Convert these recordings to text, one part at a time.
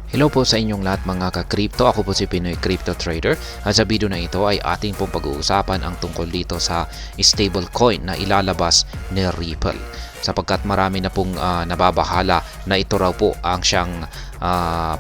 Hello po sa inyong lahat mga ka-crypto. Ako po si Pinoy Crypto Trader. At sa video na ito ay ating pong pag-uusapan ang tungkol dito sa stablecoin na ilalabas ni Ripple. Sapagkat marami na pong nababahala na ito raw po ang siyang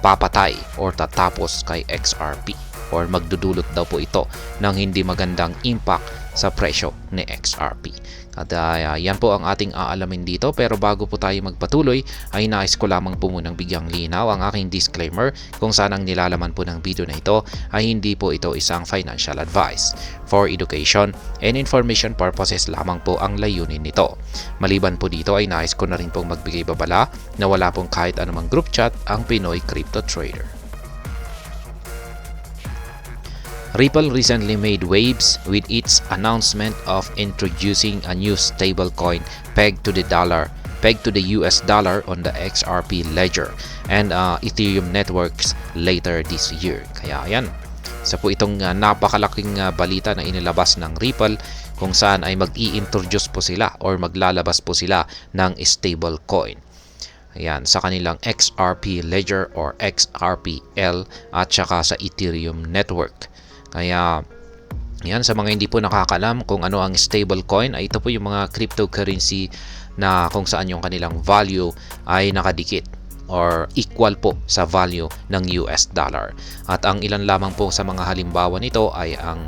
papatay or tatapos kay XRP. Or magdudulot daw po ito ng hindi magandang impact sa presyo ni XRP. At yan po ang ating aalamin dito, pero bago po tayo magpatuloy ay nais ko lamang po munang bigyang linaw ang aking disclaimer kung saan ang nilalaman po ng video na ito ay hindi po ito isang financial advice. For education and information purposes lamang po ang layunin nito. Maliban po dito ay nais ko na rin pong magbigay babala na wala pong kahit anumang group chat ang Pinoy Crypto Trader. Ripple recently made waves with its announcement of introducing a new stablecoin pegged to the US dollar on the XRP ledger and Ethereum networks later this year. Kaya yan, isa po itong napakalaking balita na inilabas ng Ripple kung saan ay mag-i-introduce po sila or maglalabas po sila ng stablecoin. Ayan, sa kanilang XRP ledger or XRPL at saka sa Ethereum network. Kaya yan, sa mga hindi po nakakalam kung ano ang stablecoin, ay ito po yung mga cryptocurrency na kung saan yung kanilang value ay nakadikit or equal po sa value ng US dollar. At ang ilan lamang po sa mga halimbawa nito ay ang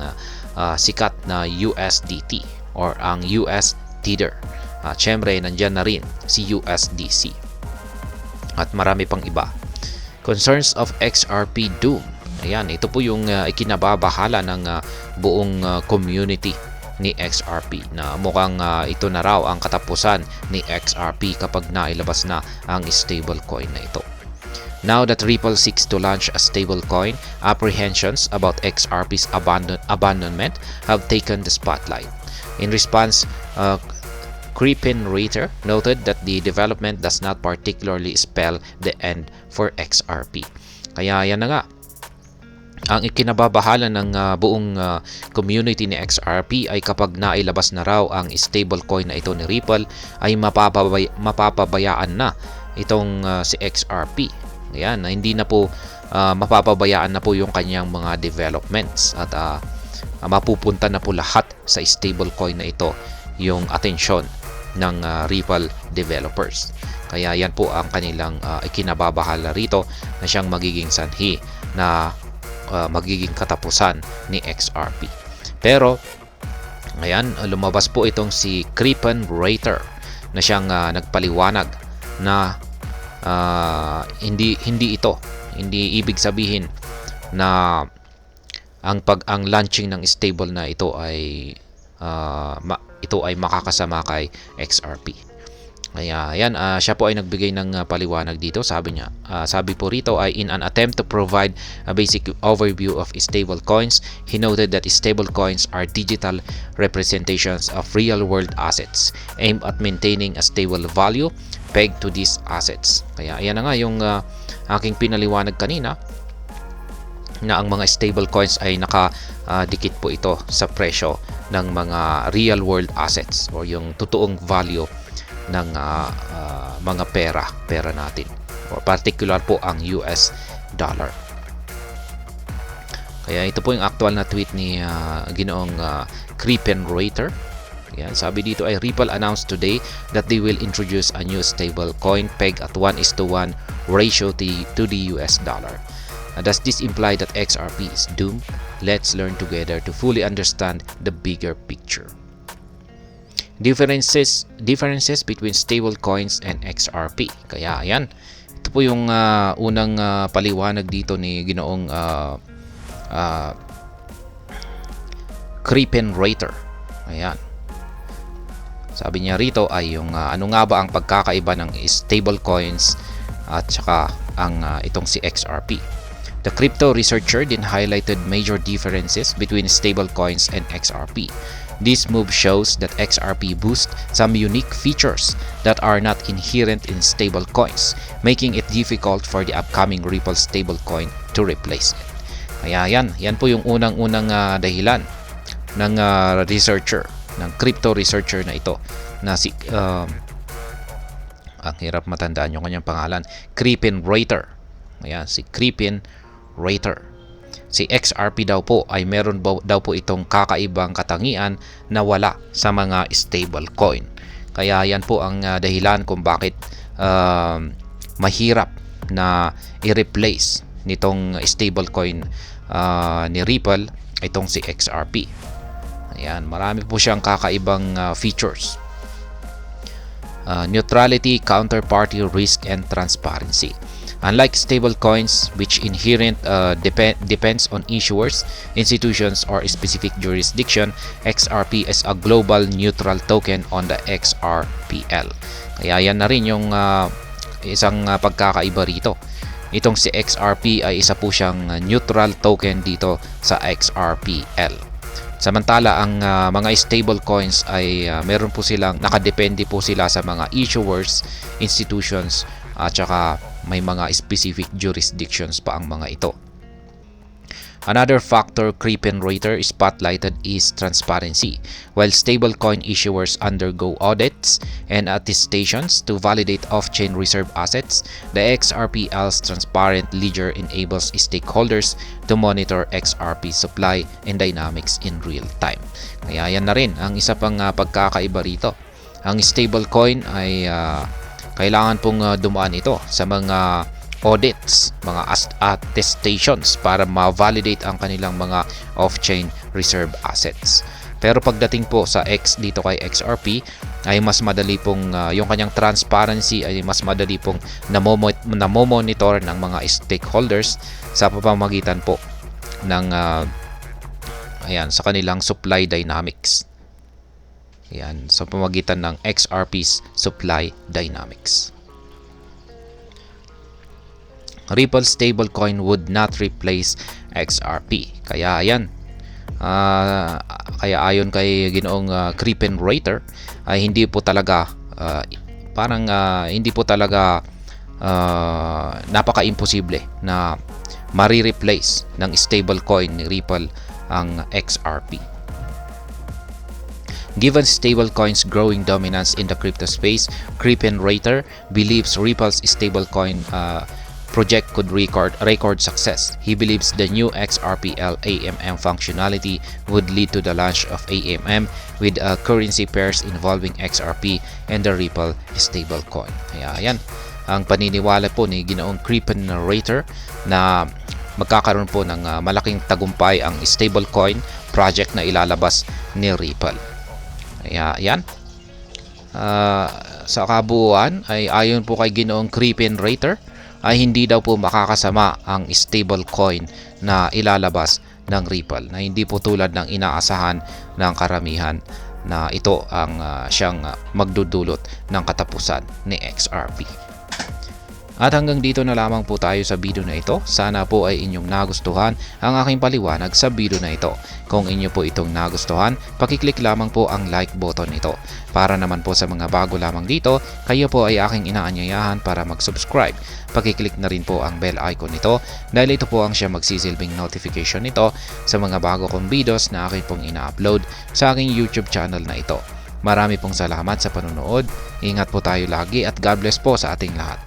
sikat na USDT or ang US Tether. Syempre, nandyan na rin si USDC. At marami pang iba. Concerns of XRP doom. Ayan, ito po yung ikinababahala ng buong community ni XRP na mukhang ito na raw ang katapusan ni XRP kapag nailabas na ang stablecoin na ito. Now that Ripple seeks to launch a stablecoin, apprehensions about XRP's abandonment have taken the spotlight. In response, CryptOrator noted that the development does not particularly spell the end for XRP. Kaya yan na nga, ang ikinababahala ng buong community ni XRP ay kapag nailabas na raw ang stablecoin na ito ni Ripple ay mapapabayaan na itong si XRP. Ayan, hindi na po mapapabayaan na po yung kanyang mga developments at mapupunta na po lahat sa stablecoin na ito yung atensyon ng Ripple developers. Kaya yan po ang kanilang ikinababahala rito na siyang magiging sanhi na magiging katapusan ni XRP. Pero ayan, lumabas po itong si CryptOrator na siyang nagpaliwanag na hindi ibig sabihin na ang launching ng stable na ito ay makakasama kay XRP. Kaya yan, siya po ay nagbigay ng paliwanag dito. Sabi po rito ay in an attempt to provide a basic overview of stable coins, he noted that stable coins are digital representations of real world assets aimed at maintaining a stable value pegged to these assets. Kaya yan na nga yung aking pinaliwanag kanina na ang mga stable coins ay nakadikit po ito sa presyo ng mga real world assets o yung totoong value ng mga pera natin, or particular po ang US dollar. Kaya ito po yung actual na tweet ni ginoong CryptOrator. Yan, sabi dito ay Ripple announced today that they will introduce a new stable coin pegged at 1:1 ratio to the US dollar. Does this imply that XRP is doomed? Let's learn together to fully understand the bigger picture. Differences between stable coins and XRP. Kaya ayan, ito po yung unang paliwanag dito ni ginoong CryptOrator. Ayan, sabi niya rito ay yung ano nga ba ang pagkakaiba ng stable coins at saka ang itong si XRP. The crypto researcher then highlighted major differences between stable coins and XRP. This move shows that XRP boosts some unique features that are not inherent in stablecoins, making it difficult for the upcoming Ripple stablecoin to replace it. Kaya yan po yung unang-unang dahilan ng researcher, ng crypto researcher na ito na si ang hirap matandaan yung kanyang pangalan, CryptOrator. Ayan, si Crispin Rater. Si XRP daw po ay meron daw po itong kakaibang katangian na wala sa mga stablecoin. Kaya yan po ang dahilan kung bakit mahirap na i-replace nitong stablecoin ni Ripple itong si XRP. Ayan, marami po siyang kakaibang features. Neutrality, counterparty risk, and transparency. Unlike stablecoins, which inherent depends on issuers, institutions, or specific jurisdiction, XRP is a global neutral token on the XRPL. Kaya yan na rin yung isang pagkakaiba rito. Itong si XRP ay isa po siyang neutral token dito sa XRPL. Samantala ang mga stablecoins ay meron po silang nakadepende po sila sa mga issuers, institutions at saka may mga specific jurisdictions pa ang mga ito. Another factor Crispin Rater spotlighted is transparency. While stablecoin issuers undergo audits and attestations to validate off-chain reserve assets, the XRPL's transparent ledger enables stakeholders to monitor XRP supply and dynamics in real time. Kaya yan na rin ang isa pang pagkakaiba rito. Ang stablecoin ay kailangan pong dumaan ito sa mga audits, mga attestations para ma-validate ang kanilang mga off-chain reserve assets. Pero pagdating po sa dito kay XRP ay mas madali pong yung kanyang transparency ay mas madali pong namomonitor ng mga stakeholders sa pamamagitan po ng sa kanilang supply dynamics. Ayan, sa pamamagitan ng XRP's supply dynamics. Ripple stablecoin would not replace XRP. Kaya ayan. Kaya ayon kay Ginoong Crispin Rater ay hindi po talaga hindi po talaga napaka-imposible na mari-replace ng stablecoin ni Ripple ang XRP. Given stablecoins' growing dominance in the crypto space, Crispin Rater believes Ripple's stablecoin project could record success. He believes the new XRPL AMM functionality would lead to the launch of AMM with currency pairs involving XRP and the Ripple stablecoin. Kaya yan ang paniniwala po ni Ginoong Crispin Rater na magkakaroon po ng malaking tagumpay ang stablecoin project na ilalabas ni Ripple. Kaya yan. Sa kabuuan ay ayon po kay Ginoong Crispin Rater ay hindi daw po makakasama ang stablecoin na ilalabas ng Ripple, na hindi po tulad ng inaasahan ng karamihan na ito ang siyang magdudulot ng katapusan ni XRP. At hanggang dito na lamang po tayo sa video na ito. Sana po ay inyong nagustuhan ang aking paliwanag sa video na ito. Kung inyo po itong nagustuhan, pakiclick lamang po ang like button nito. Para naman po sa mga bago lamang dito, kayo po ay aking inaanyayahan para mag-subscribe. Pakiclick na rin po ang bell icon nito dahil ito po ang siya magsisilbing notification nito sa mga bago kong videos na aking pong ina-upload sa aking YouTube channel na ito. Marami pong salamat sa panonood. Ingat po tayo lagi at God bless po sa ating lahat.